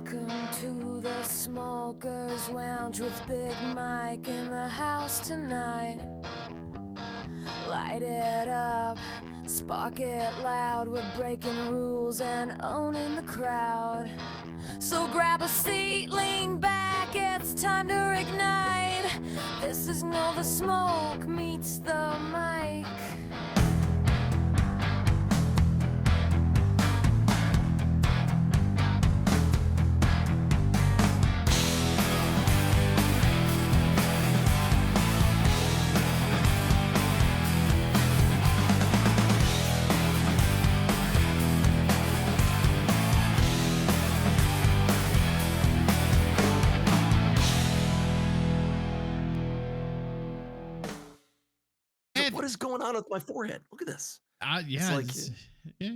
Welcome to the Smokers Lounge with Big Mike in the house tonight. Light it up, spark it loud. We're breaking rules and owning the crowd. So grab a seat, lean back, it's time to ignite. This is No the Smoke meets the mic. What is going on with my forehead? Look at this. Yeah, yeah.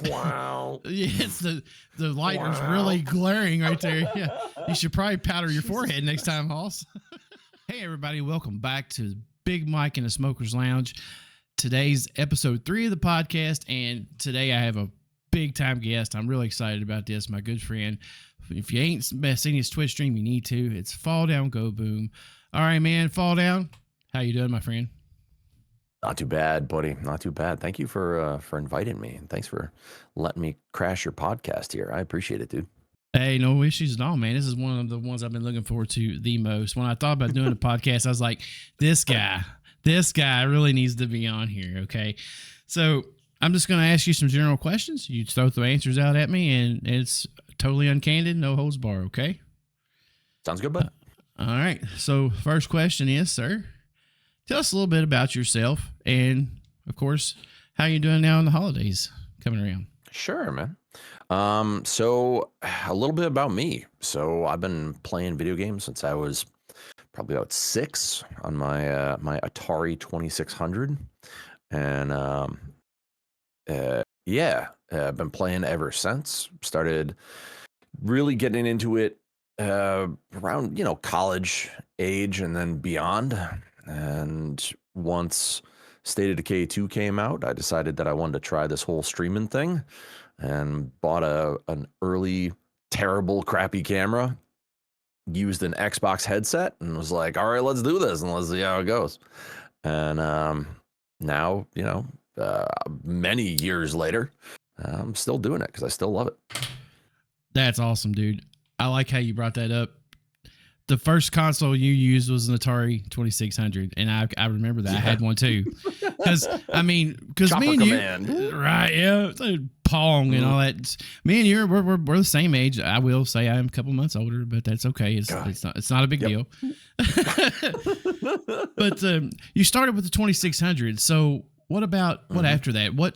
Wow. Yeah, it's the lighter's really glaring right there. Yeah, you should probably powder your forehead next time, Hoss. Hey, everybody, welcome back to Big Mike in the Smokers Lounge. Today's episode 3 of the podcast, and today I have a big time guest. I'm really excited about this. My good friend. If you ain't seen his Twitch stream, you need to. It's FallDownGoBoom. All right, man, Fall Down. How you doing, my friend? Not too bad, buddy. Not too bad. Thank you for inviting me, and thanks for letting me crash your podcast here. I appreciate it, dude. Hey, no issues at all, man. This is one of the ones I've been looking forward to the most. When I thought about doing a podcast, I was like, this guy really needs to be on here. Okay, so I'm just going to ask you some general questions. You throw the answers out at me, and it's totally uncandid, no holds bar. Okay. Sounds good, bud. All right. So first question is, sir, tell us a little bit about yourself and, of course, how you doing now in the holidays coming around. Sure, man. So a little bit about me. So I've been playing video games since I was probably about 6 on my my Atari 2600, and I've been playing ever since. Started really getting into it around college age and then beyond. And once State of Decay 2 came out, I decided that I wanted to try this whole streaming thing and bought an early, terrible, crappy camera, used an Xbox headset, and was like, all right, let's do this and let's see how it goes. And now, many years later, I'm still doing it because I still love it. That's awesome, dude. I like how you brought that up. The first console you used was an Atari 2600, and I remember that. Yeah. I had one too. Because me and you, right? Yeah, Pong and all that. Me and you, we're the same age. I will say I'm a couple months older, but that's okay. It's not a big deal. But you started with the 2600. So what about what after that? What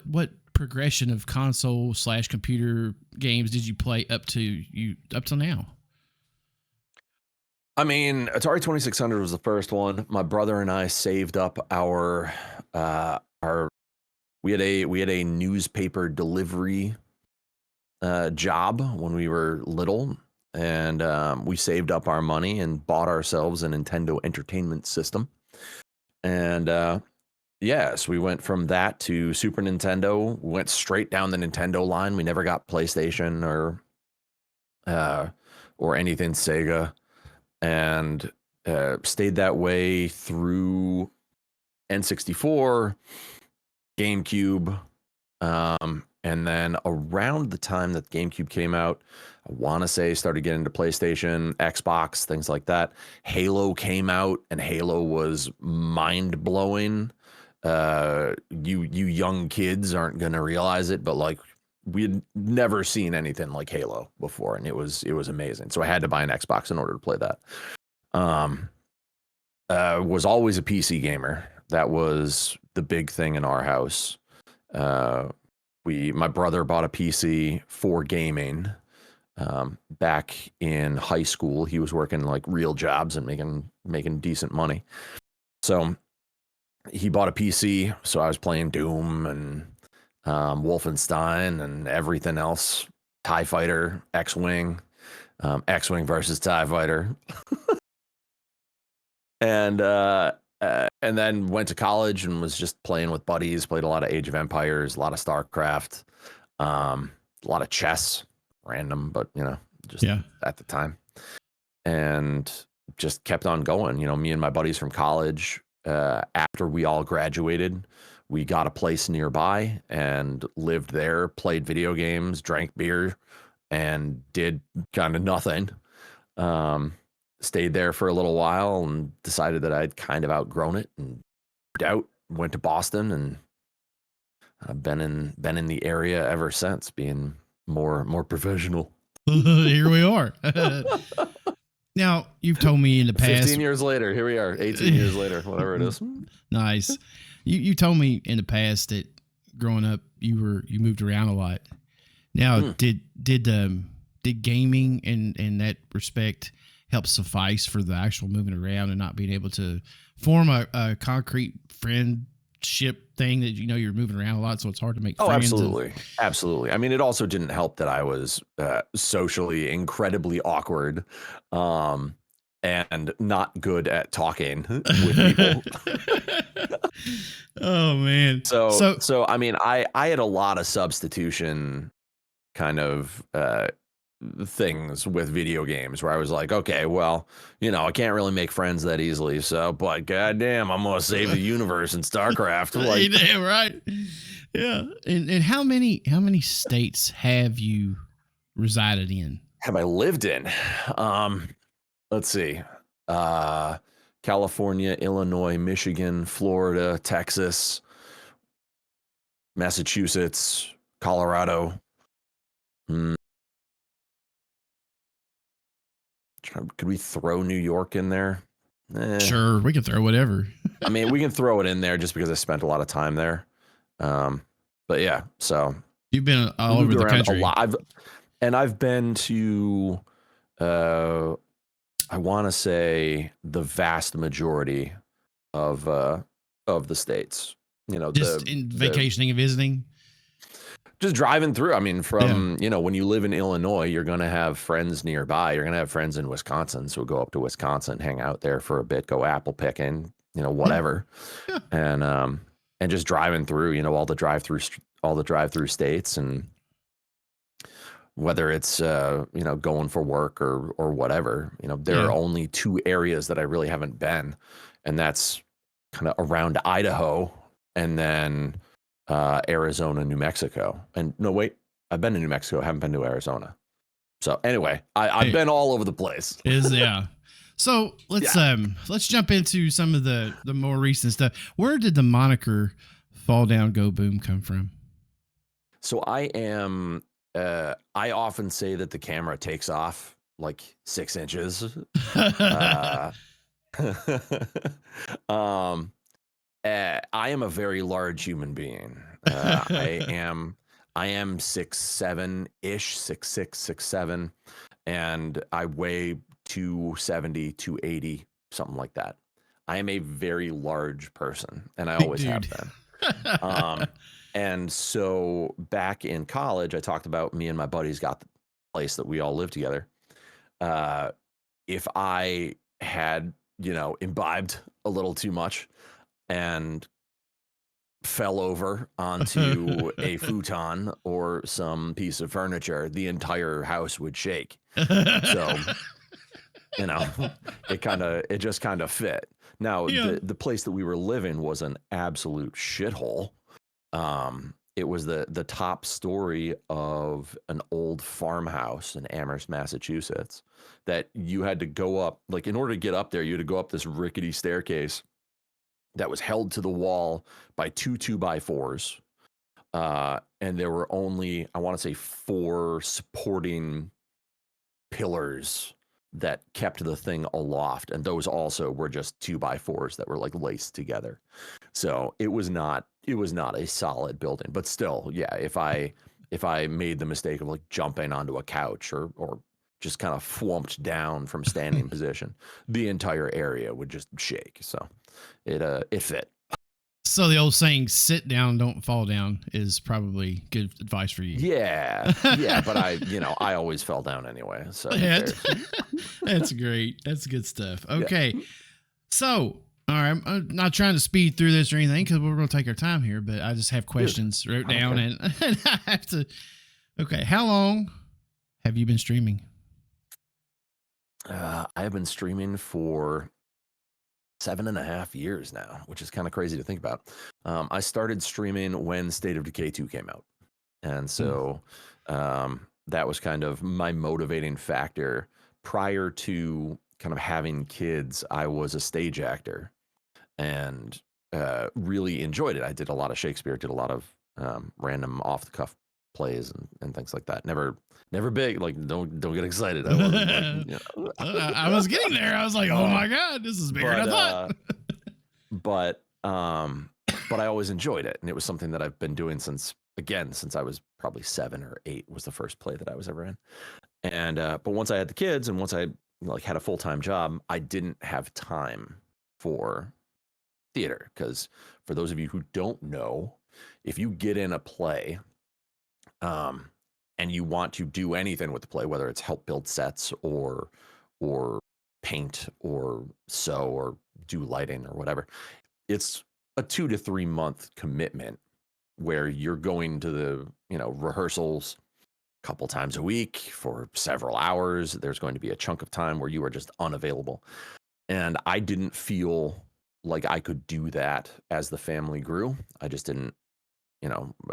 progression of console / computer games did you play up till now? I mean, Atari 2600 was the first one. My brother and I saved up our we had a newspaper delivery job when we were little, and we saved up our money and bought ourselves a Nintendo Entertainment System. And so we went from that to Super Nintendo. We went straight down the Nintendo line. We never got PlayStation or anything Sega. And stayed that way through N64, GameCube, and then around the time that GameCube came out, I want to say started getting into PlayStation, Xbox, things like that. Halo came out, and Halo was mind-blowing. You young kids aren't going to realize it, but like we had never seen anything like Halo before, and it was amazing. So I had to buy an Xbox in order to play that. Was always a PC gamer. That was the big thing in our house. My brother bought a PC for gaming. Back in high school, he was working like real jobs and making decent money. So he bought a PC. So I was playing Doom and Wolfenstein and everything else, TIE Fighter, X-Wing versus TIE Fighter. And then went to college and was just playing with buddies, played a lot of Age of Empires, a lot of StarCraft, a lot of chess, random, but just Yeah. at the time, and just kept on going. Me and my buddies from college, after we all graduated, we got a place nearby and lived there, played video games, drank beer, and did kind of nothing. Stayed there for a little while and decided that I'd kind of outgrown it and went to Boston, and I've been in the area ever since, being more professional. Here we are. Now, you've told me in the past. 15 years later, here we are. 18 years later, whatever it is. Nice. You told me in the past that growing up you moved around a lot. Now, did gaming in that respect help suffice for the actual moving around and not being able to form a concrete friendship thing that you're moving around a lot, so it's hard to make friends? Absolutely. I mean, it also didn't help that I was socially incredibly awkward, and not good at talking with people. Oh man. So I mean, I had a lot of substitution kind of things with video games where I was like, okay, well, I can't really make friends that easily, but goddamn, I'm gonna save the universe in StarCraft. Like, damn right. Yeah. And how many states have you resided in? Have I lived in? Let's see. California, Illinois, Michigan, Florida, Texas, Massachusetts, Colorado. Could we throw New York in there? Sure, we can throw whatever. I mean, we can throw it in there just because I spent a lot of time there. But yeah, so you've been all over the country. A lot. I've been to, I want to say the vast majority of the states. Just in vacationing and visiting. Just driving through. I mean, from, when you live in Illinois, you're going to have friends nearby. You're going to have friends in Wisconsin. So go up to Wisconsin, hang out there for a bit, go apple picking, whatever. Yeah. And just driving through, all the drive-through states, and whether it's, going for work or whatever, there are only two areas that I really haven't been. And that's kind of around Idaho, and then Arizona, New Mexico. And no, wait, I've been to New Mexico. I haven't been to Arizona. So anyway, I've been all over the place. So let's jump into some of the more recent stuff. Where did the moniker FallDownGoBoom come from? So I often say that the camera takes off like 6 inches. I am a very large human being. I am 6'7"-ish, 6'6", 6'7", and I weigh 270, 280, something like that. I am a very large person, and I always have been. And so back in college, I talked about me and my buddies got the place that we all live together. If I had, imbibed a little too much and fell over onto a futon or some piece of furniture, the entire house would shake. So, it just kind of fit. Now, the place that we were living was an absolute shithole. It was the top story of an old farmhouse in Amherst, Massachusetts, that you had to go up, like, in order to get up there, you had to go up this rickety staircase that was held to the wall by 2 2x4s. And there were only, I want to say, 4 supporting pillars that kept the thing aloft. And those also were just 2x4s that were like laced together. So it was not a solid building, but still, yeah, if I made the mistake of like jumping onto a couch or just kind of flumped down from standing position, the entire area would just shake. So it fit. So the old saying, sit down, don't fall down, is probably good advice for you. Yeah. But I always fell down anyway. So that's great. That's good stuff. Okay. Yeah. So, all right, I'm not trying to speed through this or anything because we're going to take our time here, but I just have questions wrote down and I have to. Okay. How long have you been streaming? I have been streaming for 7.5 years now, which is kind of crazy to think about. I started streaming when State of Decay 2 came out. And so that was kind of my motivating factor. Prior to kind of having kids, I was a stage actor and really enjoyed it. I did a lot of Shakespeare, did a lot of random off the cuff plays and things like that. Never big. Like don't get excited. I wasn't like, I was getting there. I was like, oh my God, this is bigger than I thought. but I always enjoyed it, and it was something that I've been doing since I was probably 7 or 8 was the first play that I was ever in. And but once I had the kids and once I like had a full-time job, I didn't have time for theater, because for those of you who don't know, if you get in a play and you want to do anything with the play, whether it's help build sets or paint or sew or do lighting or whatever, it's a 2 to 3 month commitment where you're going to the rehearsals a couple times a week for several hours. There's going to be a chunk of time where you are just unavailable. And I didn't feel like I could do that as the family grew. I just didn't,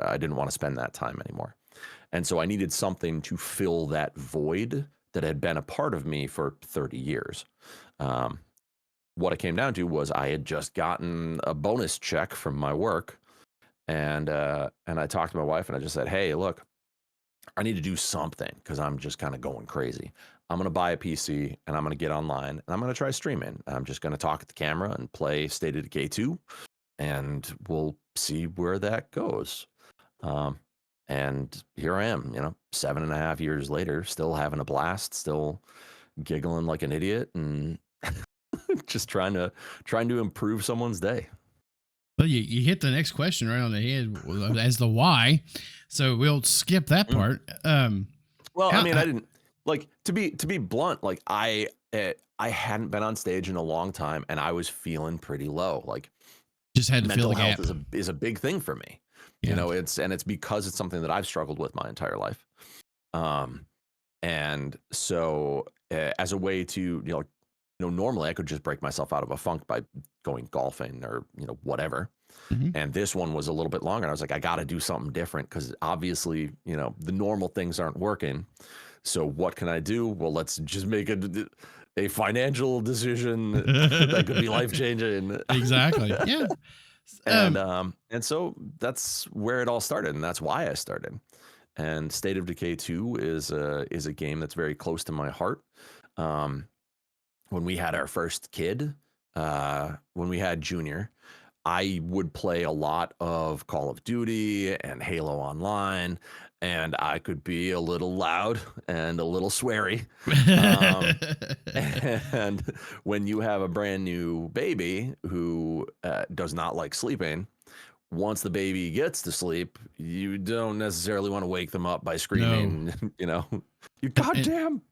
I didn't want to spend that time anymore. And so I needed something to fill that void that had been a part of me for 30 years. What it came down to was I had just gotten a bonus check from my work. And I talked to my wife and I just said, hey, look, I need to do something because I'm just kind of going crazy. I'm going to buy a PC and I'm going to get online and I'm going to try streaming. I'm just going to talk at the camera and play State of Decay 2 and we'll see where that goes. And here I am, 7.5 years later, still having a blast, still giggling like an idiot and just trying to improve someone's day. Well, you hit the next question right on the head as the why. So we'll skip that part. Well, I mean, I didn't like to be blunt. Like I hadn't been on stage in a long time, and I was feeling pretty low. Like just had to mental feel the health gap. is a big thing for me. Yeah. It's because it's something that I've struggled with my entire life. And so as a way to normally I could just break myself out of a funk by going golfing or whatever. Mm-hmm. And this one was a little bit longer. And I was like, I got to do something different because obviously the normal things aren't working. So what can I do? Well, let's just make a financial decision that could be life changing. Exactly. Yeah. And so that's where it all started, and that's why I started. And State of Decay 2 is a game that's very close to my heart. When we had our first kid, when we had Junior, I would play a lot of Call of Duty and Halo Online, and I could be a little loud and a little sweary. And when you have a brand new baby who does not like sleeping, once the baby gets to sleep, you don't necessarily want to wake them up by screaming, you goddamn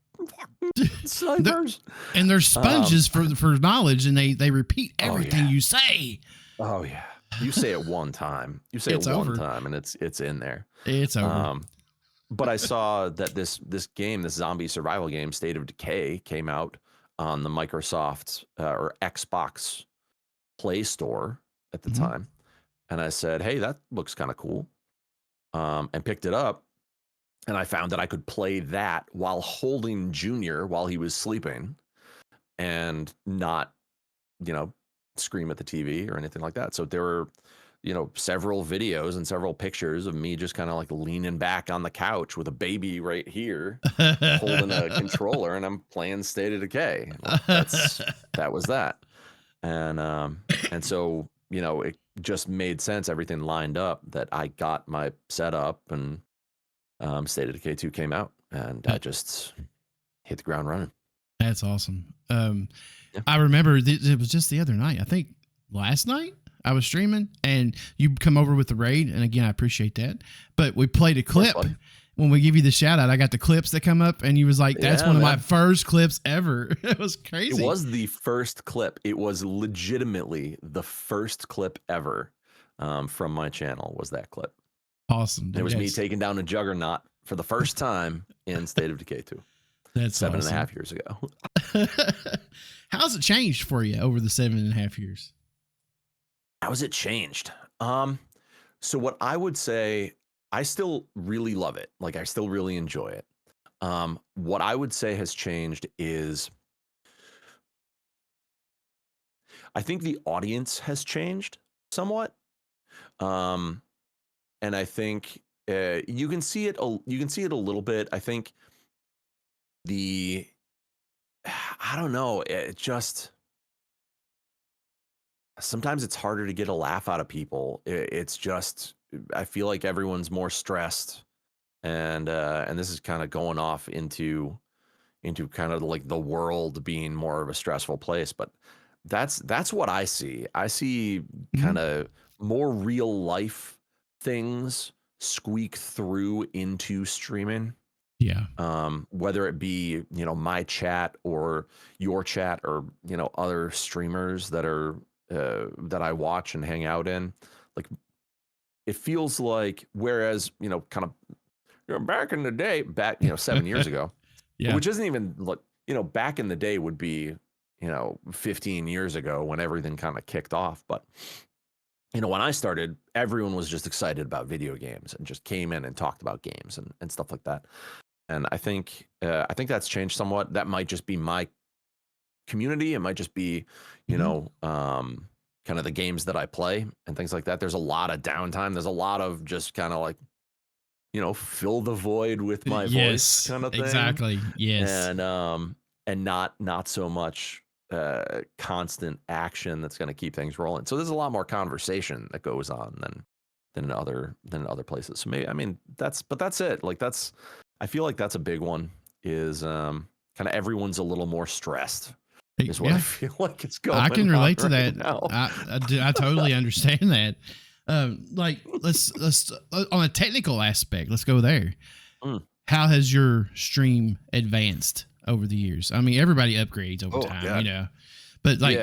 snipers. And they're sponges for knowledge, and they repeat everything you say. Oh yeah. You say it one time. You say it one time and it's in there. It's over. But I saw that this game, this zombie survival game, State of Decay, came out on the Microsoft or Xbox Play Store at the time. And I said, hey, that looks kind of cool. And picked it up. And I found that I could play that while holding Junior while he was sleeping and not, scream at the TV or anything like that. So there were, several videos and several pictures of me just kind of like leaning back on the couch with a baby right here, holding a controller, and I'm playing State of Decay. That was that. And so, it just made sense. Everything lined up that I got my setup and State of Decay 2 came out and I just hit the ground running. That's awesome. I remember it was just the other night. I think last night I was streaming and you come over with the raid. And again, I appreciate that. But we played a clip. When we give you the shout out, I got the clips that come up and you was like, that's one of my first clips ever. It was crazy. It was the first clip. It was legitimately the first clip ever from my channel was that clip. Awesome. It was me taking down a juggernaut for the first time in State of Decay 2. That's 7.5 years ago. How's it changed for you over the 7.5 years? How's it changed? So what I would say, I still really love it. Like, I still really enjoy it. What I would say has changed is I think the audience has changed somewhat. And I think you can see it a little bit. I think I don't know, it just sometimes it's harder to get a laugh out of people. It's just I feel like everyone's more stressed, and this is kind of going off into kind of like the world being more of a stressful place, but that's what I see. I see kind of more real life things squeak through into streaming. Yeah. Whether it be, my chat or your chat or, other streamers that are that I watch and hang out in, like it feels like, whereas, kind of back in the day, 7 years ago, Yeah. which isn't even like, back in the day would be, 15 years ago when everything kind of kicked off. But, when I started, everyone was just excited about video games and just came in and talked about games and stuff like that. And I think that's changed somewhat. That might just be my community. It might just be, kind of the games that I play and things like that. There's a lot of downtime. There's a lot of just kind of like, fill the void with my voice kind of thing. Exactly. Yes. And not so much constant action that's going to keep things rolling. So there's a lot more conversation that goes on than in other places. So maybe, that's it. Like I feel like that's a big one, is kind of everyone's a little more stressed is what I feel like it's going on. I can relate to right that. now. I totally understand that. Like let's on a technical aspect, let's go there. How has your stream advanced over the years? I mean, everybody upgrades over time, God. but like,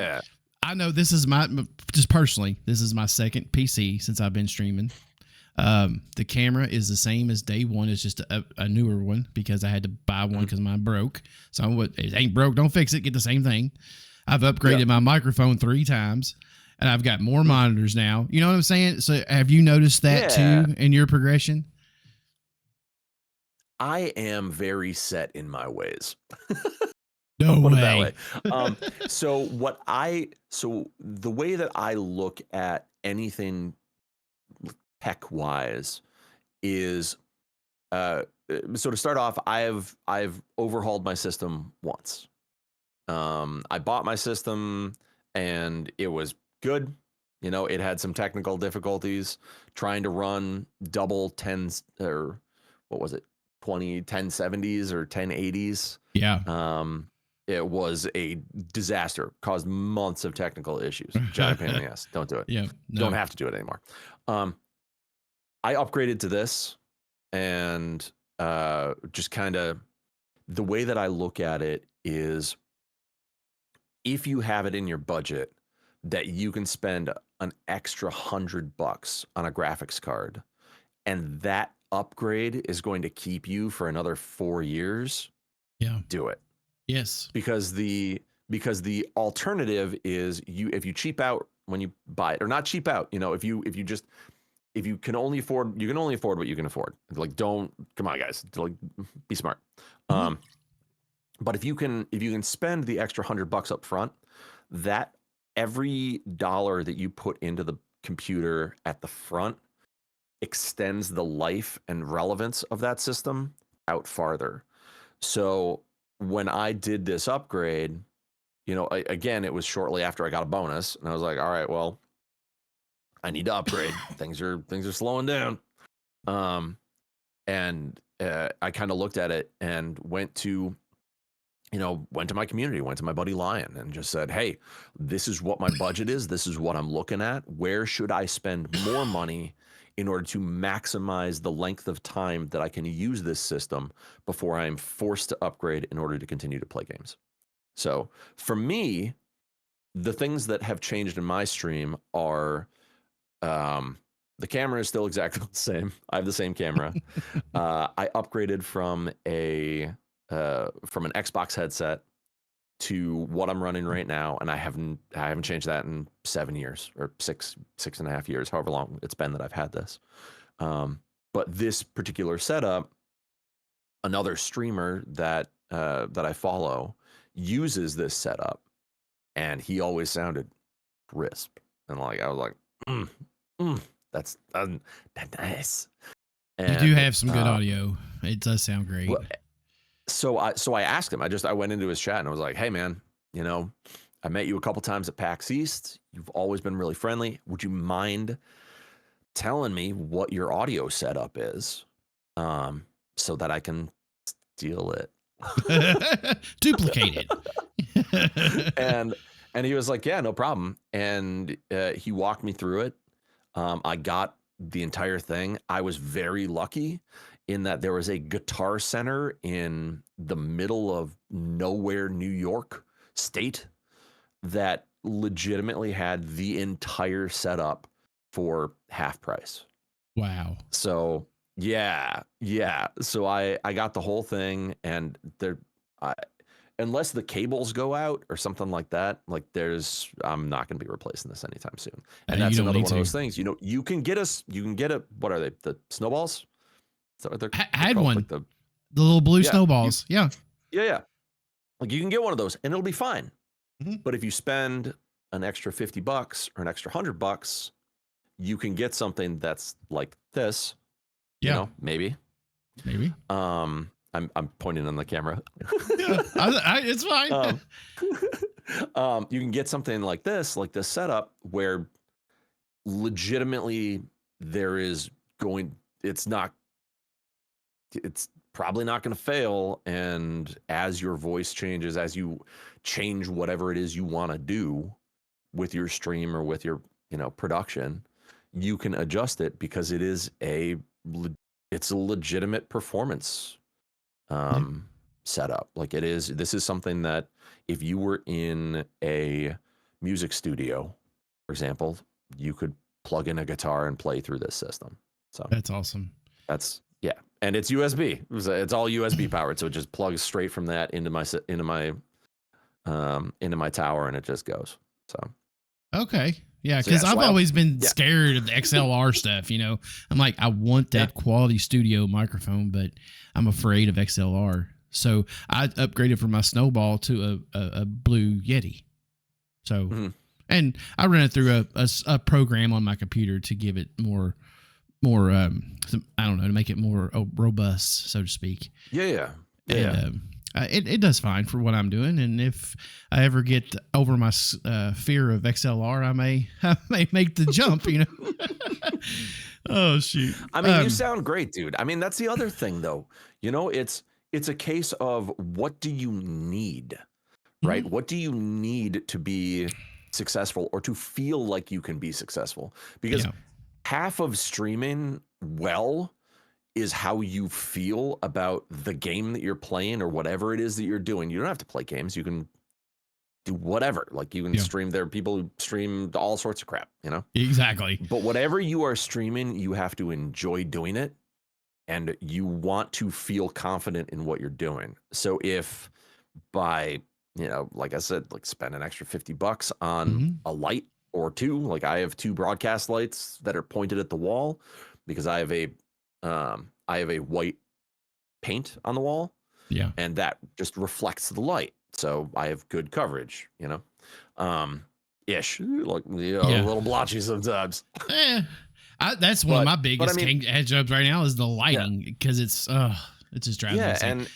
I know this is just personally, this is my second PC since I've been streaming. The camera is the same as day one. It's just a newer one because I had to buy one because mine broke. So it ain't broke, don't fix it. Get the same thing. I've upgraded my microphone 3 times, and I've got more monitors now. You know what I'm saying? So have you noticed that too in your progression? I am very set in my ways. No Put it way. that way. So the way that I look at anything tech wise is so to start off, I've overhauled my system once. I bought my system and it was good. It had some technical difficulties trying to run double 10s, or what was it, 1070s or 1080s. Yeah. It was a disaster, caused months of technical issues. Giant pain in the ass. Don't do it. Yeah. No. Don't have to do it anymore. I upgraded to this, and just kind of the way that I look at it is, if you have it in your budget that you can spend an extra $100 on a graphics card, and that upgrade is going to keep you for another 4 years, do it. Yes. Because the alternative is if you cheap out when you buy it, or not cheap out, if you can only afford, you can only afford what you can afford. Like, come on, guys, like, be smart. But if you can spend the extra $100 up front, that every dollar that you put into the computer at the front extends the life and relevance of that system out farther. So when I did this upgrade, again, it was shortly after I got a bonus, and I was like, all right, well, I need to upgrade. things are slowing down. And I kind of looked at it and went to my community, went to my buddy Lion, and just said, hey, this is what my budget is. This is what I'm looking at. Where should I spend more money in order to maximize the length of time that I can use this system before I'm forced to upgrade in order to continue to play games? So for me, the things that have changed in my stream are The camera is still exactly the same. I have the same camera. I upgraded from an Xbox headset to what I'm running right now, and I haven't changed that in 7 years or six and a half years, however long it's been that I've had this. But this particular setup, another streamer that I follow uses this setup, and he always sounded crisp, and like I was like, that's nice. And, you do have some good audio. It does sound great. Well, so I asked him. I went into his chat and I was like, "Hey man, you know, I met you a couple times at PAX East. You've always been really friendly. Would you mind telling me what your audio setup is, so that I can steal it, duplicate it?" and he was like, "Yeah, no problem." And he walked me through it. I got the entire thing. I was very lucky in that there was a Guitar Center in the middle of nowhere, New York State, that legitimately had the entire setup for half price. Wow. So yeah. So I got the whole thing, and unless the cables go out or something like that, like I'm not going to be replacing this anytime soon. And that's another one of those things, you know, you can get what are they? The snowballs? Is that what they're I had called? one. Like the little blue snowballs. Yeah. Like you can get one of those and it'll be fine. Mm-hmm. But if you spend an extra $50 or an extra $100, you can get something that's like this. Yeah. You know, maybe. I'm pointing on the camera. Yeah, it's fine. You can get something like this setup where legitimately it's probably not going to fail. And as your voice changes, as you change whatever it is you want to do with your stream or with your, you know, production, you can adjust it because it's a legitimate performance setup. Like this is something that if you were in a music studio, for example, you could plug in a guitar and play through this system. So that's awesome. Yeah. And it's USB. It's all USB powered. So it just plugs straight from that into my tower, and it just goes. So. Okay. Yeah, because I've always been scared of the XLR stuff. You know, I'm like, I want that quality studio microphone, but I'm afraid of XLR. So I upgraded from my Snowball to a Blue Yeti. So, and I ran it through a program on my computer to give it more, I don't know, to make it more robust, so to speak. Yeah. It does fine for what I'm doing, and if I ever get over my fear of XLR, I may make the jump. You know. Oh shoot! I mean, you sound great, dude. I mean, that's the other thing, though. You know, it's a case of what do you need, right? What do you need to be successful or to feel like you can be successful? Because half of streaming is how you feel about the game that you're playing or whatever it is that you're doing. You don't have to play games. You can do whatever. Like you can stream. There are people who stream all sorts of crap, you know? Exactly. But whatever you are streaming, you have to enjoy doing it, and you want to feel confident in what you're doing. So if by, you know, like I said, like spend an extra $50 on a light or two, like I have 2 broadcast lights that are pointed at the wall because I have a white paint on the wall, and that just reflects the light, so I have good coverage, you know, ish, like a little blotchy sometimes. That's one of my biggest head jobs right now is the lighting, because it's just driving me insane.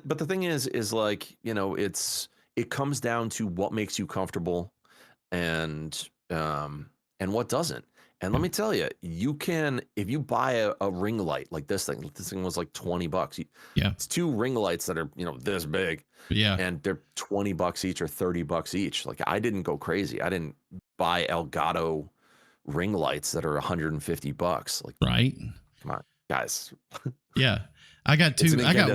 But the thing is like, you know, it comes down to what makes you comfortable and what doesn't. And let me tell you, you can, if you buy a ring light like this thing was like $20. It's 2 ring lights that are, you know, this big. Yeah. And they're $20 each or $30 each. Like I didn't go crazy. I didn't buy Elgato ring lights that are $150. Like, right. Come on, guys. Yeah. I got 2. I got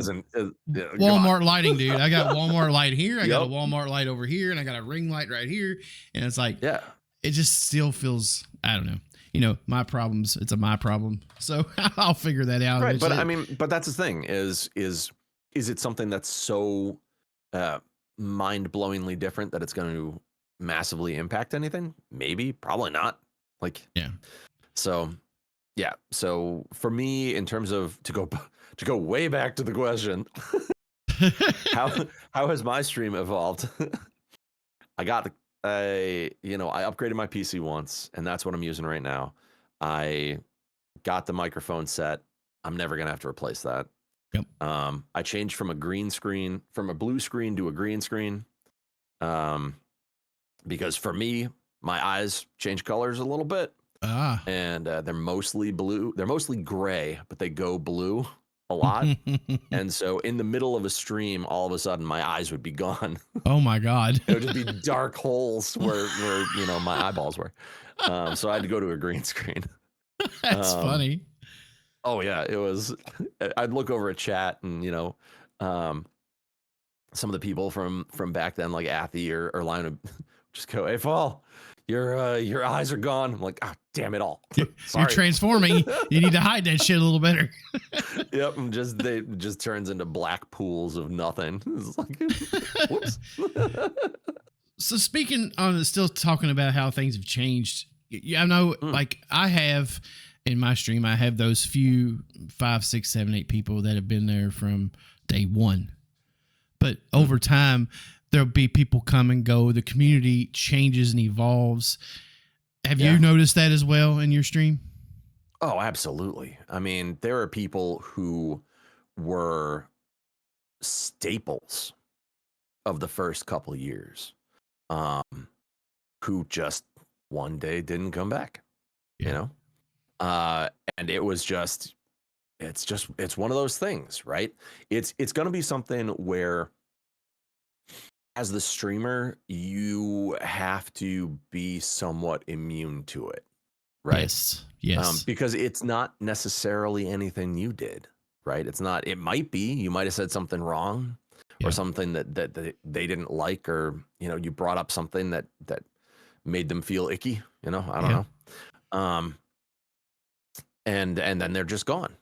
Walmart lighting, dude. I got Walmart light here. I got a Walmart light over here, and I got a ring light right here. And it's like, it just still feels I don't know. My problems. It's my problem. So I'll figure that out. Right. But eventually. I mean, but that's the thing is it something that's so mind-blowingly different that it's going to massively impact anything? Maybe, probably not. Like, yeah. So, yeah. So for me, in terms of to go way back to the question, how has my stream evolved? I upgraded my PC once, and that's what I'm using right now. I got the microphone set. I'm never gonna have to replace that. Yep. I changed from a blue screen to a green screen. Because for me, my eyes change colors a little bit. And they're mostly blue. They're mostly gray, but they go blue a lot. And so in the middle of a stream, all of a sudden my eyes would be gone. Oh my God. It would just be dark holes where my eyeballs were. So I had to go to a green screen. That's funny. Oh yeah, it was. I'd look over a chat and some of the people from back then, like Athy or Lion, would just go, "Hey, Fall, your eyes are gone." I'm like, "Oh, damn it all! You're transforming. You need to hide that shit a little better." Yep, and it just turns into black pools of nothing. It's like, whoops. So speaking on, still talking about how things have changed. I know, like I have in my stream, I have those few 5, 6, 7, 8 people that have been there from day one. But over time, there'll be people come and go. The community changes and evolves. Have you noticed that as well in your stream? Oh, absolutely. I mean, there are people who were staples of the first couple of years, who just one day didn't come back, and it was just, it's one of those things, right? It's going to be something where, as the streamer, you have to be somewhat immune to it, right? Yes. Because it's not necessarily anything you did, right? It's not. It might be. You might have said something wrong, or something that they didn't like, or you brought up something that made them feel icky. I don't know. And then they're just gone.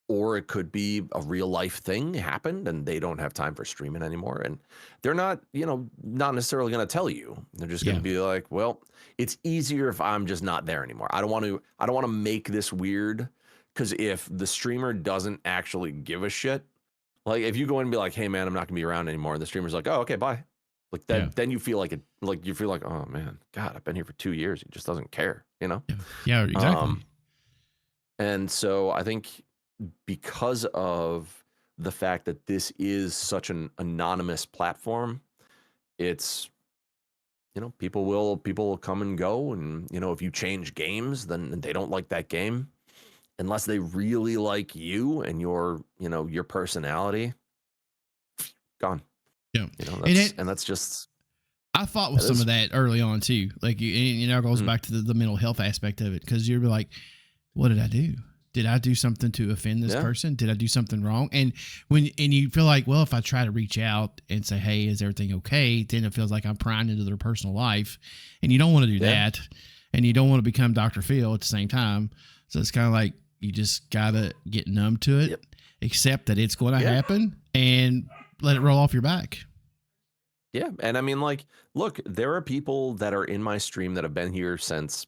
Or it could be a real life thing happened and they don't have time for streaming anymore. And they're not, not necessarily going to tell you. They're just going to be like, well, it's easier if I'm just not there anymore. I don't want to make this weird, because if the streamer doesn't actually give a shit, like if you go in and be like, hey man, I'm not gonna be around anymore, and the streamer's like, oh, okay, bye. Like that, then you feel like it, like you feel like, oh man, God, I've been here for 2 years. He just doesn't care, Yeah, exactly. And so I think, because of the fact that this is such an anonymous platform, it's, people will come and go, and if you change games, then they don't like that game, unless they really like you and your your personality. Gone. Yeah, and that's just. I fought with some of that early on too. Like it goes back to the mental health aspect of it, because you're like, what did I do? Did I do something to offend this person? Did I do something wrong? And you feel like, well, if I try to reach out and say, hey, is everything okay? Then it feels like I'm prying into their personal life, and you don't want to do that, and you don't want to become Dr. Phil at the same time. So it's kind of like you just gotta get numb to it, accept that it's going to happen, and let it roll off your back. Yeah, and I mean, like, look, there are people that are in my stream that have been here since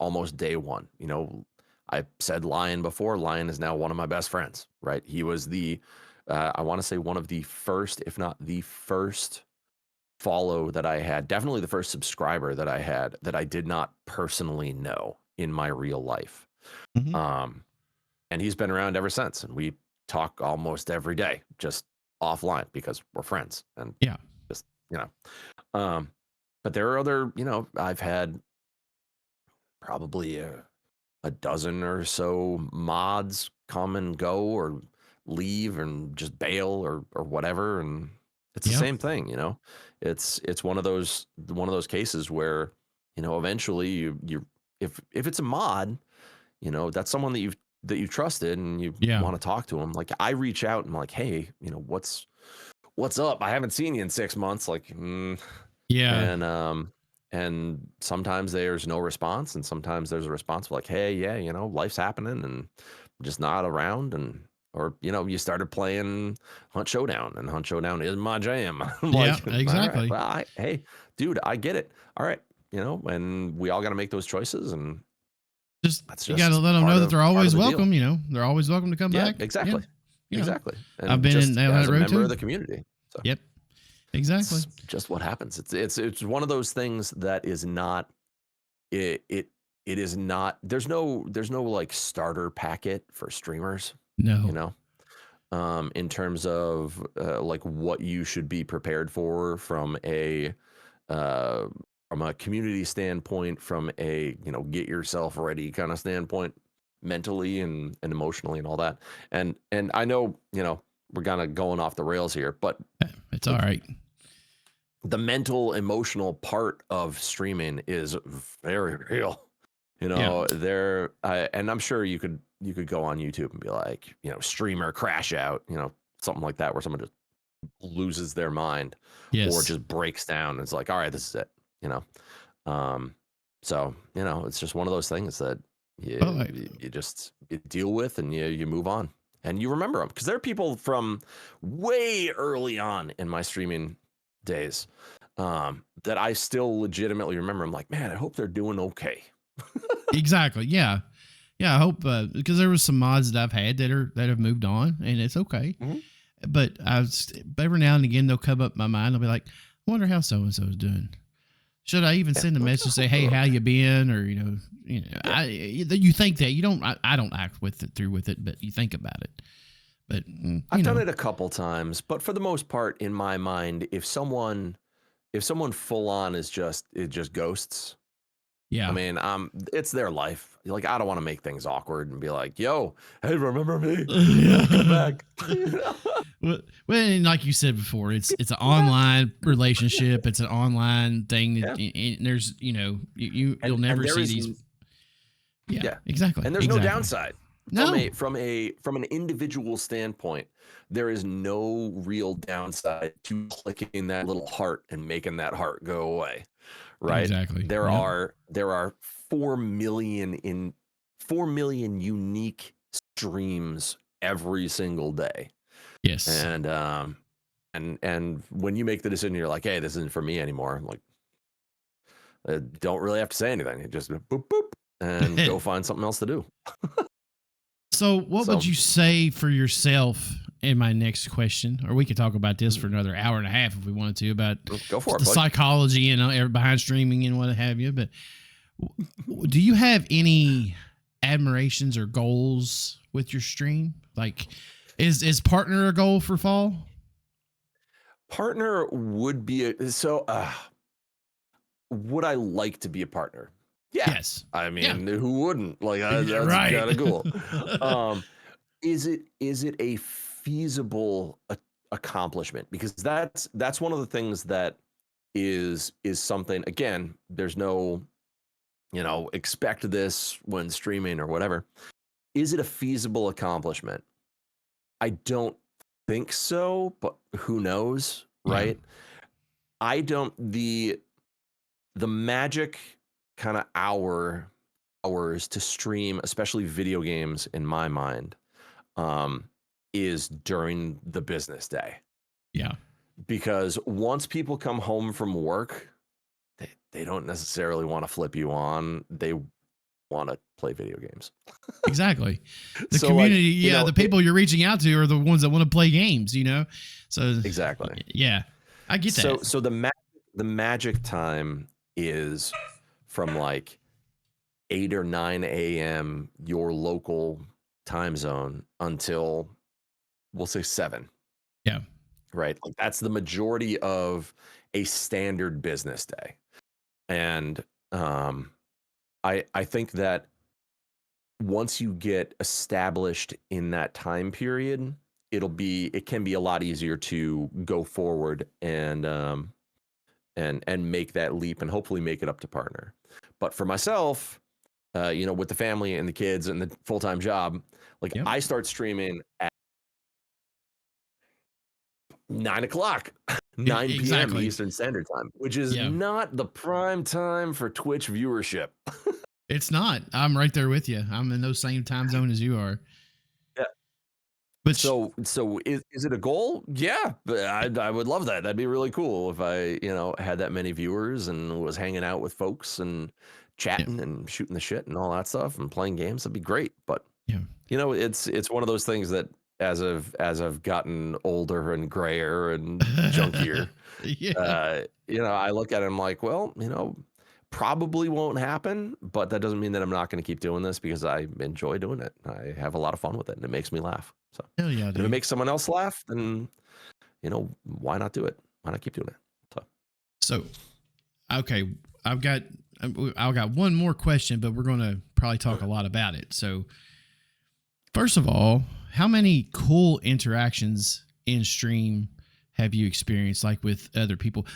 almost day one. I said Lion before. Lion is now one of my best friends, right? He was I want to say one of the first, if not the first follow that I had, definitely the first subscriber that I had that I did not personally know in my real life. And he's been around ever since, and we talk almost every day, just offline, because we're friends. And just, but there are other, I've had probably a dozen or so mods come and go or leave and just bail or whatever, and it's the same thing. It's one of those cases where eventually you if it's a mod, that's someone that you've trusted and you want to talk to them. Like, I reach out and I'm like, hey, what's up? I haven't seen you in 6 months. Like, and and sometimes there's no response, and sometimes there's a response like, hey, yeah, you know, life's happening and I'm just not around. And or, you know, you started playing Hunt Showdown, and Hunt Showdown is my jam. I'm Yeah, like, all exactly. right, well, hey, dude, I get it. All right, you know, and we all got to make those choices, and Just that's you got to just let them know that they're part of always the deal. welcome. You know, they're always welcome to come Yeah, back. Yeah, exactly, you know, exactly. I've And been in just down as that a road member too. of the community. So Yep, exactly. it's just what happens. It's one of those things that is not it it it is not. There's no like starter packet for streamers. You No, know, in terms of like what you should be prepared for uh, from a community standpoint, from a, you know, get yourself ready kind of standpoint, mentally and emotionally and all that. And I know, you know, we're kind of going off the rails here, but it's all like right. the mental emotional part of streaming is very real. You Yeah, know, and I'm sure you could go on YouTube and be like, you know, streamer crash out, you know, something like that, where someone just loses their mind or yes. just breaks down. And it's like, all right, this is it, you know. Um, so, you know, it's just one of those things that Well, you just you deal with, and you move on, and you remember them, because there are people from way early on in my streaming days that I still legitimately remember. I'm like, man, I hope they're doing okay. exactly. Yeah, yeah. I hope because there was some mods that I've had that have moved on, and it's okay. Mhm. But every now and again they'll come up in my mind. I'll be like, I wonder how so and so is doing. Should I even Yeah, send a let's message just say, hope "Hey, they're how okay. you been?" Or Yeah. you think that you don't. I don't act with it through with it, but you think about it. But I've done it a couple times, but for the most part, in my mind, if someone full on is just it just ghosts. I yeah. mean, it's their life. Like, I don't want to make things awkward and be like, "Yo, hey, remember me? Come back." You know? Well, and like you said before, it's an online relationship. It's an online thing. Yeah, And there's you'll and never there see is these. Yeah, yeah, exactly, and there's no exactly. downside No, from an individual standpoint. There is no real downside to clicking that little heart and making that heart go away. Right? exactly. There Yep. are there are 4 million unique streams every single day. Yes. And when you make the decision, you're like, hey, this isn't for me anymore. I'm like, don't really have to say anything. You just boop boop and go find something else to do. So, what would So you say for yourself in my next question? Or we could talk about this for another hour and a half if we wanted to about go for it, the buddy. psychology and behind streaming and what have you. But do you have any admirations or goals with your stream? Like, is partner a goal for fall? Partner would be would I like to be a partner? Yeah. Yes. I Yeah. mean, who wouldn't? Like, that's Right. kind of cool. Is it a feasible accomplishment? Because that's one of the things that is something. Again, there's no, you know, expect this when streaming or whatever. Is it a feasible accomplishment? I don't think so, but who knows, Yeah. right? I don't the magic kind of hours to stream, especially video games, in my mind, is during the business day. Yeah. Because once people come home from work, they don't necessarily want to flip you on. They want to play video games. Exactly. The So, community, like, you know, the people you're reaching out to are the ones that want to play games, So exactly. yeah, I get that. So the magic time is from like 8 or 9 a.m. your local time zone until, we'll say, 7. Yeah. Right? Like, that's the majority of a standard business day. And I think that once you get established in that time period, it can be a lot easier to go forward and make that leap and hopefully make it up to partner. But for myself, you know, with the family and the kids and the full-time job, like, Yep. I start streaming at 9 o'clock. 9 p.m. Exactly. Eastern Standard Time, which is not the prime time for Twitch viewership. It's not. I'm right there with you. I'm in those same time zone as you are. Yeah. But so is it a goal? Yeah, but I would love that. That'd be really cool if I, had that many viewers and was hanging out with folks and chatting and shooting the shit and all that stuff and playing games. That'd be great. But it's one of those things that as I've gotten older and grayer and junkier, I look at it and I'm like, well, probably won't happen, but that doesn't mean that I'm not going to keep doing this because I enjoy doing it. I have a lot of fun with it and it makes me laugh. So hell yeah, dude. If it makes someone else laugh, then, why not do it? Why not keep doing it? So okay, I've got one more question, but we're going to probably talk a lot about it. So first of all, how many cool interactions in stream have you experienced, like with other people?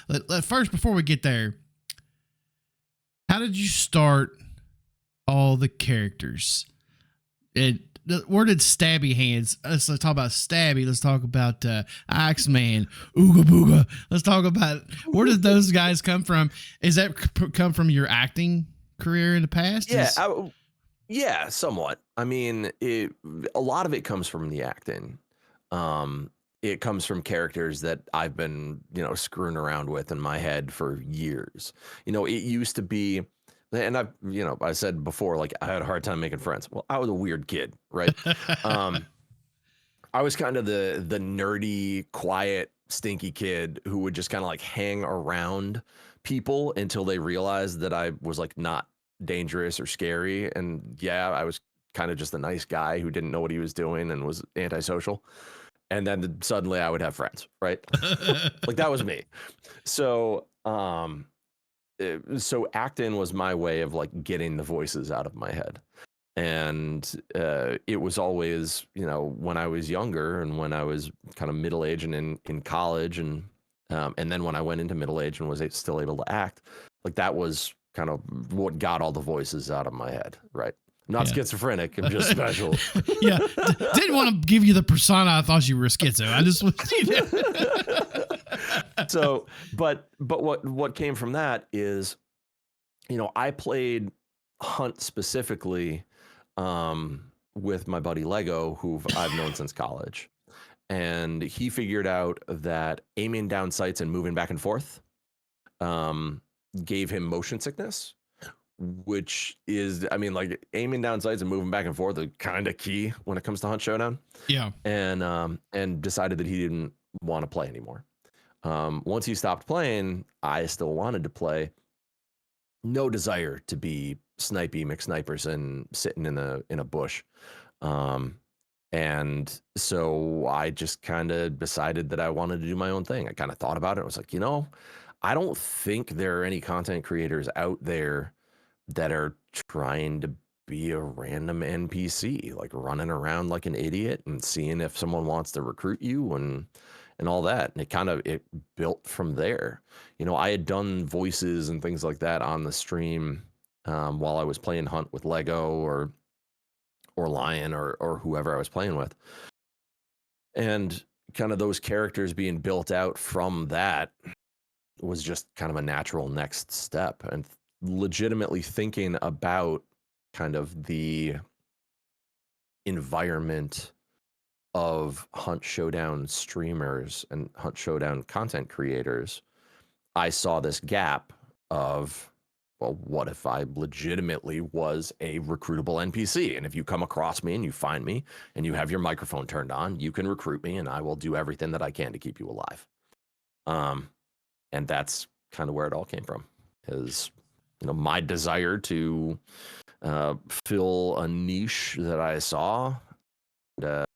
First, before we get there, how did you start all the characters? Where did Stabby Hands? Let's talk about Stabby. Let's talk about Axeman, Ooga Booga. Let's talk about where did those guys come from? Is that come from your acting career in the past? Yeah, somewhat. I mean, a lot of it comes from the acting. It comes from characters that I've been, screwing around with in my head for years. It used to be, and I said before, like I had a hard time making friends. Well, I was a weird kid, right? I was kind of the nerdy, quiet, stinky kid who would just kind of like hang around people until they realized that I was like not dangerous or scary. And I was kind of just a nice guy who didn't know what he was doing and was antisocial. And then suddenly I would have friends, right? Like that was me. So acting was my way of like getting the voices out of my head. And it was always, when I was younger and when I was kind of middle age and in college and then when I went into middle age and was still able to act, like that was kind of what got all the voices out of my head, right? Not schizophrenic. I'm just special. Didn't want to give you the persona I thought you were schizo. I just So, but what came from that is, I played Hunt specifically with my buddy Lego, who I've known since college, and he figured out that aiming down sights and moving back and forth gave him motion sickness. Which is, I mean, like aiming down sights and moving back and forth are kind of key when it comes to Hunt Showdown. Yeah. And decided that he didn't want to play anymore. Once he stopped playing, I still wanted to play. No desire to be Snipey McSniperson sitting in a bush. And so I just kind of decided that I wanted to do my own thing. I kind of thought about it. I was like, I don't think there are any content creators out there that are trying to be a random NPC, like running around like an idiot and seeing if someone wants to recruit you and all that. And it built from there. I had done voices and things like that on the stream while I was playing Hunt with Lego or Lion or whoever I was playing with. And kind of those characters being built out from that was just kind of a natural next step. And legitimately thinking about kind of the environment of Hunt Showdown streamers and Hunt Showdown content creators, I saw this gap of, well, what if I legitimately was a recruitable NPC? And if you come across me and you find me and you have your microphone turned on, you can recruit me and I will do everything that I can to keep you alive. And that's kind of where it all came from, is my desire to fill a niche that I saw, and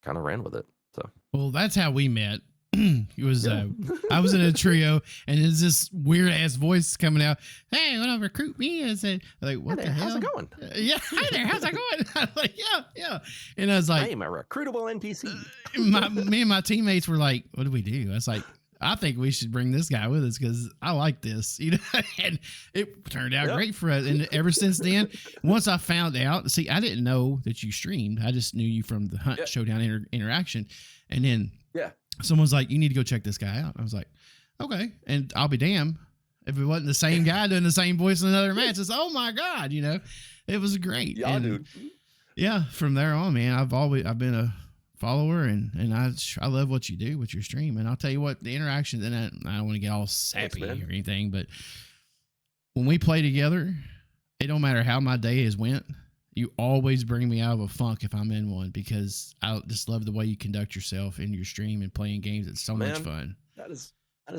kind of ran with it. So, well, that's how we met. It was I was in a trio, and there's this weird ass voice coming out. Hey, want to recruit me? I said, like, what the hell? How's it going? Yeah, hi there. How's it going? I'm like, yeah. And I was like, I am a recruitable NPC. Me and my teammates were like, what do we do? I was like, I think we should bring this guy with us because I like this, and it turned out great for us. And ever since then, once I found out, see, I didn't know that you streamed. I just knew you from the Hunt Showdown interaction. And then someone's like, you need to go check this guy out. I was like, okay. And I'll be damned if it wasn't the same guy doing the same voice in another match. It's, oh my God, you know, it was great. Yeah, dude. Yeah, from there on, man, I've been a follower, and I love what you do with your stream. And I'll tell you what, the interactions, and I don't want to get all sappy or anything, but when we play together, it don't matter how my day has went. You always bring me out of a funk if I'm in one, because I just love the way you conduct yourself in your stream and playing games. It's so much fun. That is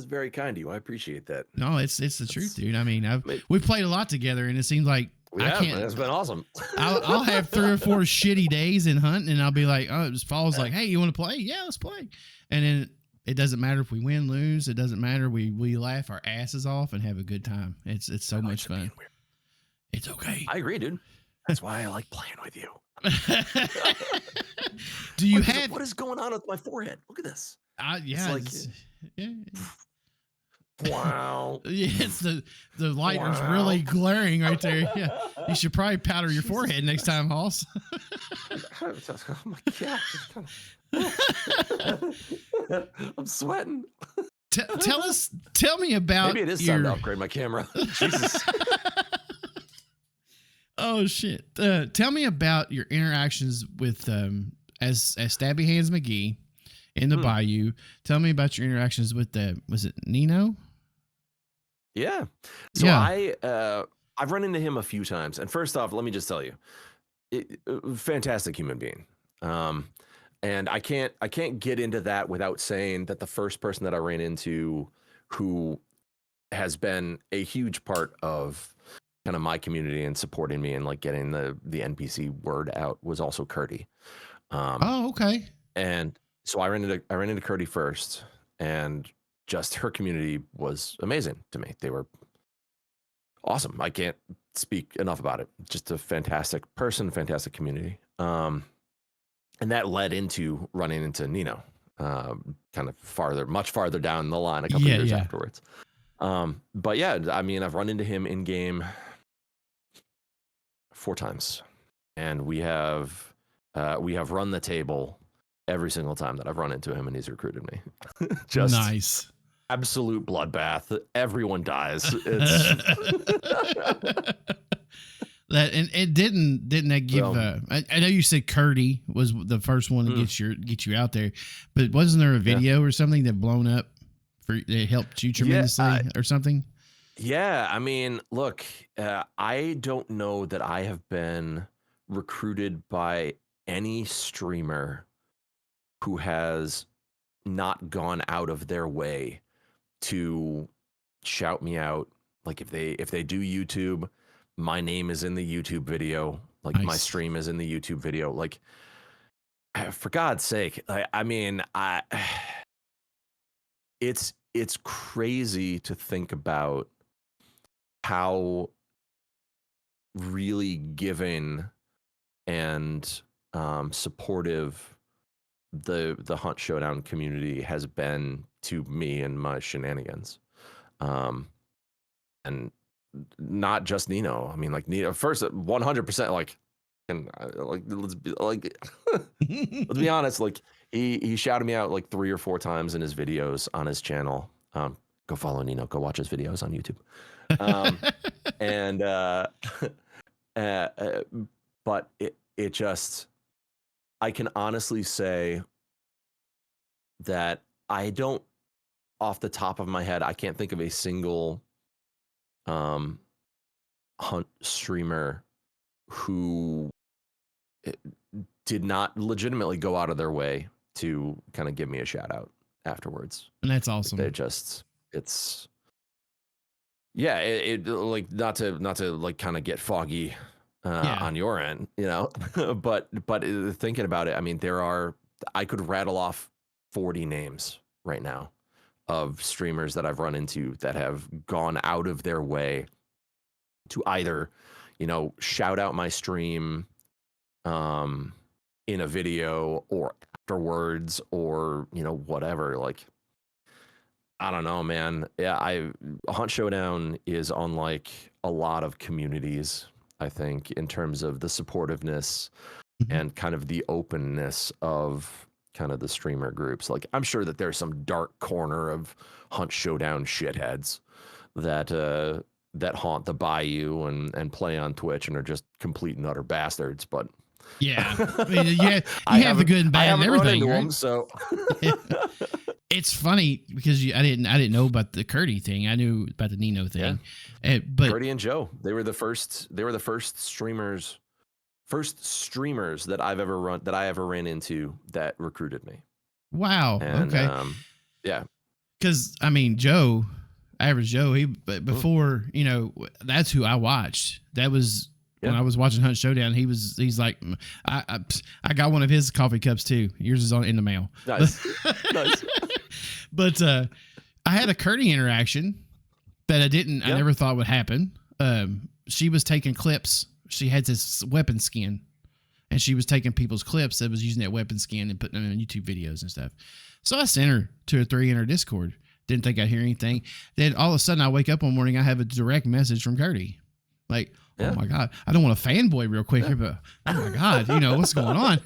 very kind of you. I appreciate that. No, it's the truth, dude. I mean, we've played a lot together, and it seems like It's been awesome. I'll have 3 or 4 shitty days in hunting, and I'll be like, oh, it just falls like, hey, you want to play? Yeah, let's play. And then it doesn't matter if we win, lose. It doesn't matter. We laugh our asses off and have a good time. It's so much fun. It's okay. I agree, dude. That's why I like playing with you. Do you have what is going on with my forehead? Look at this. Yeah. Wow. Yes, the lighter's really glaring right there. Yeah. You should probably powder your forehead next time, Hoss. Oh my God. I'm sweating. Tell me about maybe it is time to upgrade my camera. Jesus. Oh shit. Tell me about your interactions with as Stabby Hands McGee in the Bayou. Tell me about your interactions with was it Nino? Yeah. So I've run into him a few times. And first off, let me just tell you, fantastic human being. And I can't get into that without saying that the first person that I ran into who has been a huge part of kind of my community and supporting me and like getting the NPC word out was also Curdy. Oh, okay. And so I ran into Curdy first, and just her community was amazing to me. They were awesome. I can't speak enough about it. Just a fantastic person, fantastic community. And that led into running into Nino, kind of much farther down the line a couple years afterwards. But yeah, I mean, I've run into him in game 4 times, and we have run the table every single time that I've run into him, and he's recruited me. Just nice. Absolute bloodbath. Everyone dies. It's that, and it didn't that give I know you said Curdy was the first one to get you out there, but wasn't there a video or something that blown up that helped you tremendously or something? Yeah, I mean, look, I don't know that I have been recruited by any streamer who has not gone out of their way to shout me out. Like if they do YouTube, my name is in the YouTube video. Like my stream is in the YouTube video. Like, for God's sake, I mean, it's crazy to think about how really giving and supportive the Hunt Showdown community has been to me and my shenanigans. And not just Nino. I mean, like Nino first 100%, like, and like, let's be honest, like he shouted me out like 3 or 4 times in his videos on his channel. Go follow Nino, go watch his videos on YouTube. But it just, I can honestly say that I don't, off the top of my head, I can't think of a single Hunt streamer who did not legitimately go out of their way to kind of give me a shout out afterwards. And that's awesome. They just, it's, yeah, it like not to like kind of get foggy on your end, you know, but thinking about it, I mean, I could rattle off 40 names right now of streamers that I've run into that have gone out of their way to either, you know, shout out my stream in a video or afterwards, or, you know, whatever. Like, I don't know, man. Yeah, Hunt Showdown is unlike a lot of communities, I think, in terms of the supportiveness and kind of the openness of kind of the streamer groups. Like, I'm sure that there's some dark corner of Hunt Showdown shitheads that that haunt the bayou and play on Twitch and are just complete and utter bastards. But yeah, I mean, you have the good and bad and everything, right? Them, so it's funny because I didn't know about the Curdy thing. I knew about the Nino thing, but Curdy and Joe, they were the first streamers that I ever ran into that recruited me. Wow. And, okay. Yeah. Because I mean, Average Joe, but before, that's who I watched. That was when I was watching Hunt Showdown. He's like, I got one of his coffee cups too. Yours is in the mail. Nice. Nice. But I had a Curdy interaction that I never thought would happen. She was taking clips. She had this weapon skin, and she was taking people's clips that was using that weapon skin and putting them in YouTube videos and stuff. So I sent her 2 or 3 in her Discord. Didn't think I'd hear anything. Then all of a sudden I wake up one morning, I have a direct message from Curdy. Like, oh my God, I don't want to fanboy real quick here, but oh my God, what's going on?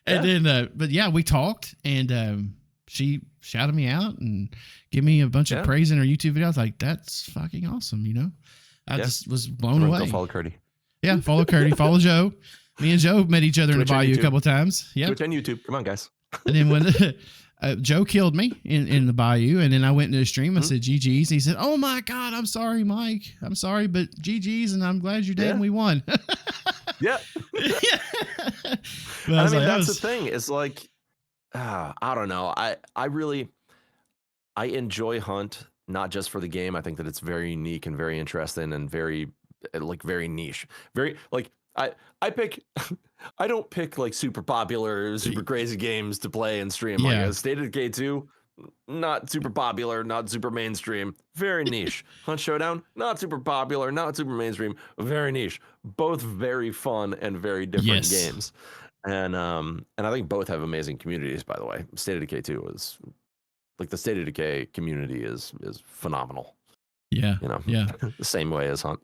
And then, but yeah, we talked, and she shouted me out and gave me a bunch of praise in her YouTube videos. Like, that's fucking awesome, I just was blown away. Go follow Curdy. Yeah, follow Curdy, follow Joe. Me and Joe met each other in the bayou a couple of times. Yeah, Twitch and YouTube. Come on, guys. And then when Joe killed me in the bayou, and then I went into the stream. I said, GG's. He said, oh my God, I'm sorry, Mike. I'm sorry, but GG's, and I'm glad you're dead and we won. Yeah. I mean, that's the thing. It's like, I don't know. I enjoy Hunt, not just for the game. I think that it's very unique and very interesting and very niche. Very I don't pick like super popular, super crazy games to play and stream. Like a State of Decay 2, not super popular, not super mainstream, very niche. Hunt Showdown, not super popular, not super mainstream, very niche. Both very fun and very different games. And I think both have amazing communities, by the way. State of Decay 2 is like, the State of Decay community is phenomenal. Yeah. The same way as Hunt.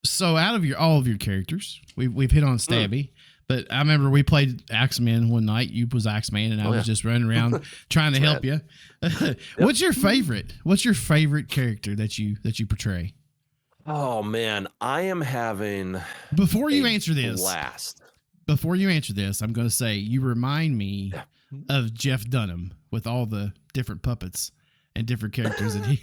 So out of all of your characters, we've hit on Stabby, but I remember we played Axeman one night. You was Axeman, and I was just running around trying to help you. What's your favorite? What's your favorite character that you portray? Oh man, I am having. Before you answer this, I'm going to say you remind me of Jeff Dunham with all the different puppets and different characters that he.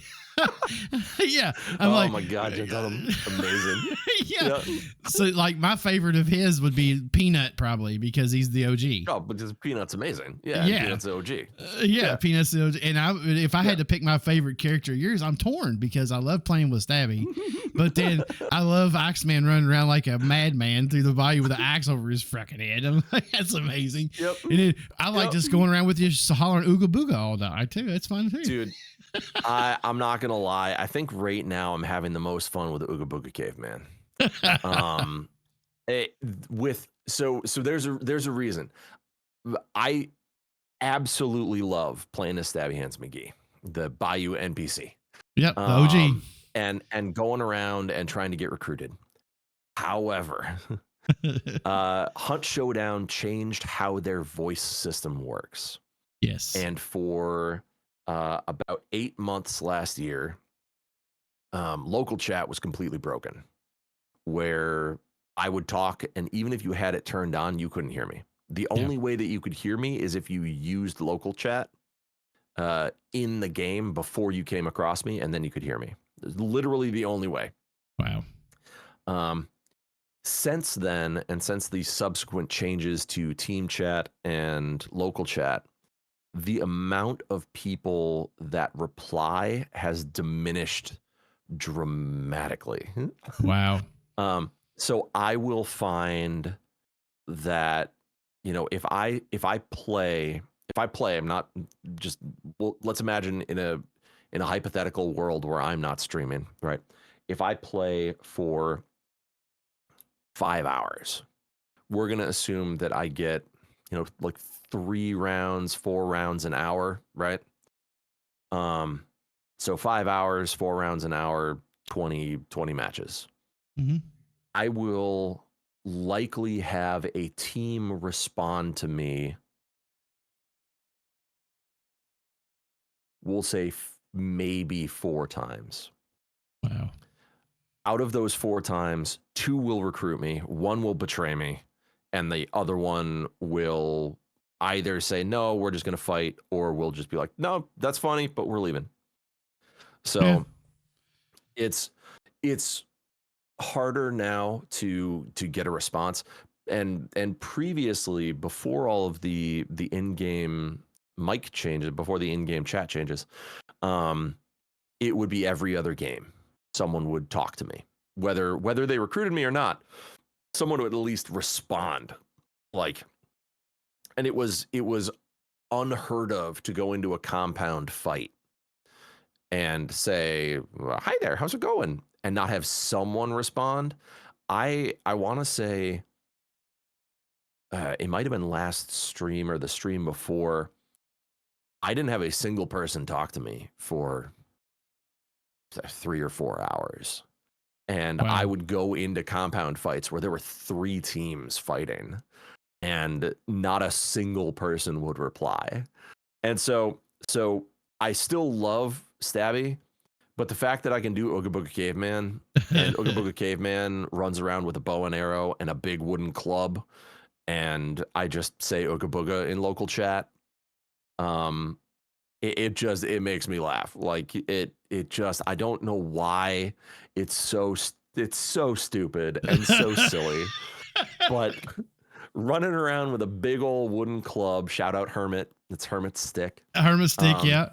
Yeah. Oh my God, Jeff Dunham, amazing. Yeah. So like my favorite of his would be Peanut, probably, because he's the OG. Oh, because Peanut's amazing. Yeah. Peanut's the OG. Peanut's the OG. And if I had to pick my favorite character of yours, I'm torn because I love playing with Stabby, but then I love Axeman running around like a madman through the bayou with an axe over his freaking head. I'm like, that's amazing. Yep. And then I like just going around with you hollering ooga booga all night too. That's fun too. Dude, I'm not gonna lie. I think right now I'm having the most fun with the Ooga Booga Caveman. So there's a reason. I absolutely love playing as Stabby Hands McGee, the Bayou NPC. Yep, the OG. And going around and trying to get recruited. However, Hunt Showdown changed how their voice system works. Yes. And for about 8 months last year, local chat was completely broken, where I would talk, and even if you had it turned on, you couldn't hear me. The only way that you could hear me is if you used local chat in the game before you came across me, and then you could hear me. Literally the only way. Wow. Since then, and since the subsequent changes to team chat and local chat, the amount of people that reply has diminished dramatically. Wow. So I will find that, if I play, I'm not just, let's imagine in a hypothetical world where I'm not streaming, right? If I play for 5 hours, we're going to assume that I get, like 3 rounds, 4 rounds an hour, right? So 5 hours, 4 rounds an hour, 20 matches. Mm-hmm. I will likely have a team respond to me we'll say maybe 4 times. Wow. Out of those 4 times, 2 will recruit me, 1 will betray me, and the other one will either say, no, we're just going to fight, or we'll just be like, no, that's funny, but we're leaving. So it's harder now to get a response. And previously, before all of the in-game mic changes, before the in-game chat changes, it would be every other game someone would talk to me, whether they recruited me or not. Someone would at least respond, like, and it was unheard of to go into a compound fight and say, hi there, how's it going, and not have someone respond. I want to say it might have been last stream or the stream before, I didn't have a single person talk to me for 3 or 4 hours. And Wow. I would go into compound fights where there were 3 teams fighting and not a single person would reply. And so I still love Stabby, but the fact that I can do Ooga Booga Caveman, and Ooga Booga Caveman runs around with a bow and arrow and a big wooden club, and I just say Ooga Booga in local chat, it makes me laugh. Like it just, I don't know why it's so stupid and so silly, but running around with a big old wooden club, shout out Hermit, it's Hermit's stick. Hermit stick, yeah.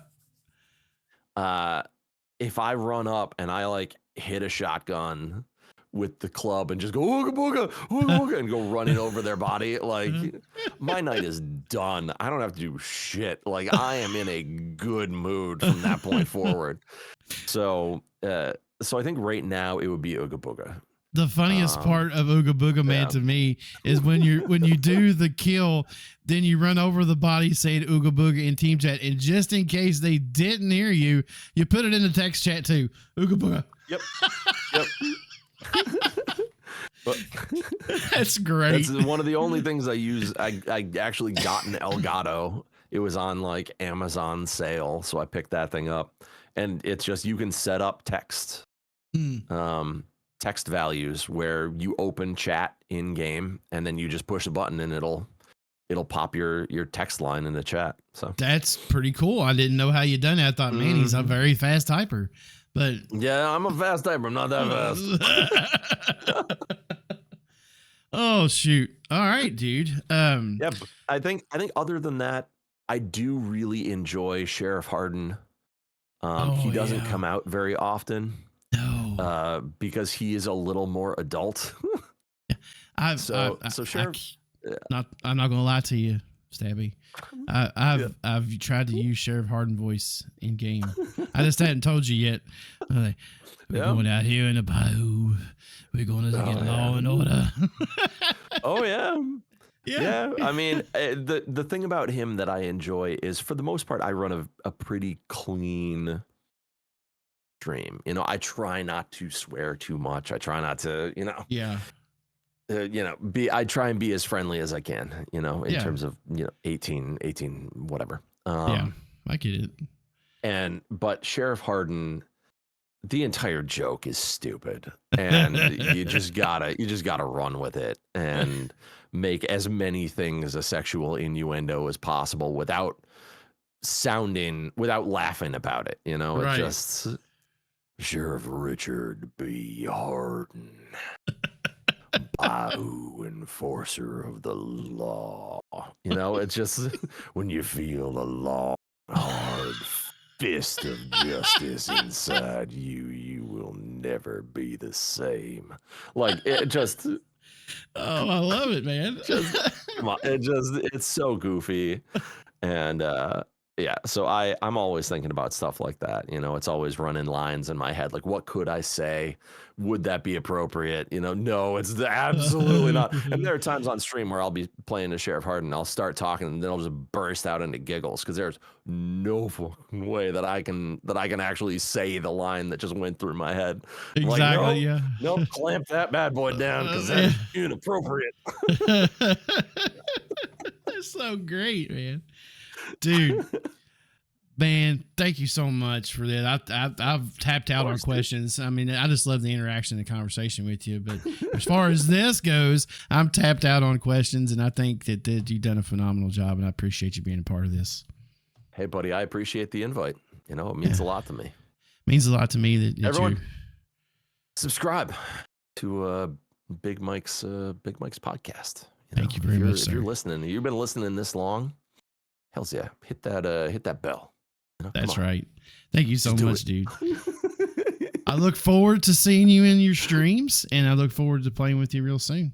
If I run up and I like hit a shotgun with the club and just go Ooga Booga, Ooga Booga, and go running over their body, like my night is done. I don't have to do shit. Like I am in a good mood from that point forward. So I think right now it would be Ooga Booga. The funniest part of Ooga Booga Man to me is when you do the kill, then you run over the body saying Ooga Booga in team chat, and just in case they didn't hear you, you put it in the text chat too. Ooga Booga. Yep. But that's great. That's one of the only things I use. I actually got an Elgato. It was on like Amazon sale, so I picked that thing up, and it's just, you can set up text values where you open chat in game, and then you just push a button and it'll pop your text line in the chat. So that's pretty cool. I didn't know how you done that. I thought, man, he's a very fast typer. But yeah, I'm a fast typer. I'm not that fast. Oh shoot! All right, dude. Yeah, but I think other than that, I do really enjoy Sheriff Hardin. He doesn't come out very often. No, because he is a little more adult. So Sheriff. I'm not gonna lie to you, Stabby. I've tried to use Sheriff Hardin voice in game. I just hadn't told you yet. We're going out here in the bayou. We're going to get law and order. Oh yeah. I mean, the thing about him that I enjoy is, for the most part, I run a pretty clean stream. You know, I try not to swear too much. I try not to, I try and be as friendly as I can, in terms of, 18, whatever. I get it. But Sheriff Hardin, the entire joke is stupid, and you just gotta run with it and make as many things a sexual innuendo as possible without laughing about it. It just, Sheriff Richard B. Hardin, Bayou enforcer of the law. It's just, when you feel the long, hard fist of justice inside you will never be the same. Like, it just, oh, I love it, man. Come on, it's so goofy. And so I'm always thinking about stuff like that. It's always running lines in my head, like, what could I say? Would that be appropriate? No, it's absolutely not. And there are times on stream where I'll be playing as Sheriff Hardin, I'll start talking, and then I'll just burst out into giggles, because there's no fucking way that I can actually say the line that just went through my head. Exactly. Like, nope, clamp that bad boy down, because that's inappropriate. That's so great, man. Dude, Man, thank you so much for that. I've tapped out on questions. I mean, I just love the interaction and conversation with you. But as far as this goes, I'm tapped out on questions, and I think that you've done a phenomenal job, and I appreciate you being a part of this. Hey, buddy, I appreciate the invite. You know, it means a lot to me. Means a lot to me that everyone subscribe to Big Mike's podcast. Thank you very much, sir. If you're listening, you've been listening this long. Hells yeah, hit that bell. You know, that's right. Thank you so much, dude. I look forward to seeing you in your streams, and I look forward to playing with you real soon.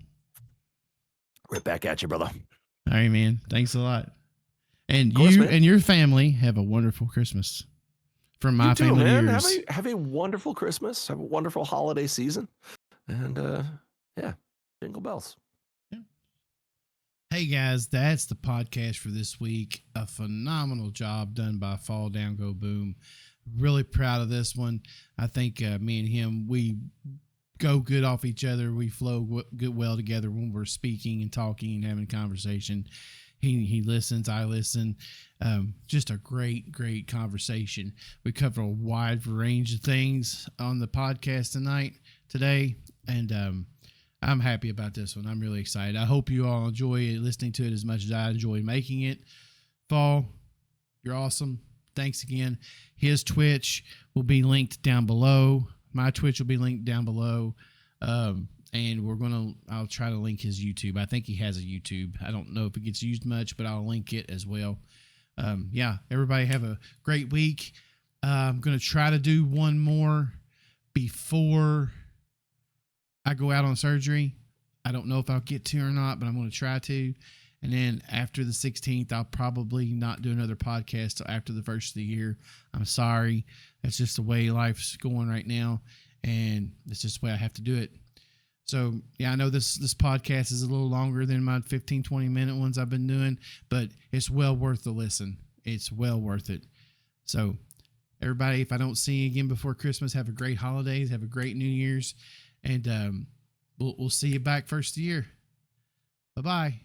Right back at you, brother. All right, man. Thanks a lot. And you and your family have a wonderful Christmas. From my family to yours. Have a wonderful Christmas. Have a wonderful holiday season. And yeah, jingle bells. Hey guys, that's the podcast for this week. A phenomenal job done by FallDownGoBoom. Really proud of this one. I think me and him, we go good off each other. We flow good well together when we're speaking and talking and having a conversation. He listens, I listen. Just a great conversation. We cover a wide range of things on the podcast today, and I'm happy about this one. I'm really excited. I hope you all enjoy listening to it as much as I enjoy making it. Fall, you're awesome. Thanks again. His Twitch will be linked down below. My Twitch will be linked down below. And I'll try to link his YouTube. I think he has a YouTube. I don't know if it gets used much, but I'll link it as well. Yeah, everybody have a great week. I'm going to try to do one more before I go out on surgery. I don't know if I'll get to or not, but I'm going to try to. And then after the 16th, I'll probably not do another podcast till after the first of the year. I'm sorry. That's just the way life's going right now. And it's just the way I have to do it. So, yeah, I know this podcast is a little longer than my 15, 20-minute ones I've been doing, but it's well worth the listen. It's well worth it. So, everybody, if I don't see you again before Christmas, have a great holidays. Have a great New Year's. And we'll see you back first of the year. Bye-bye.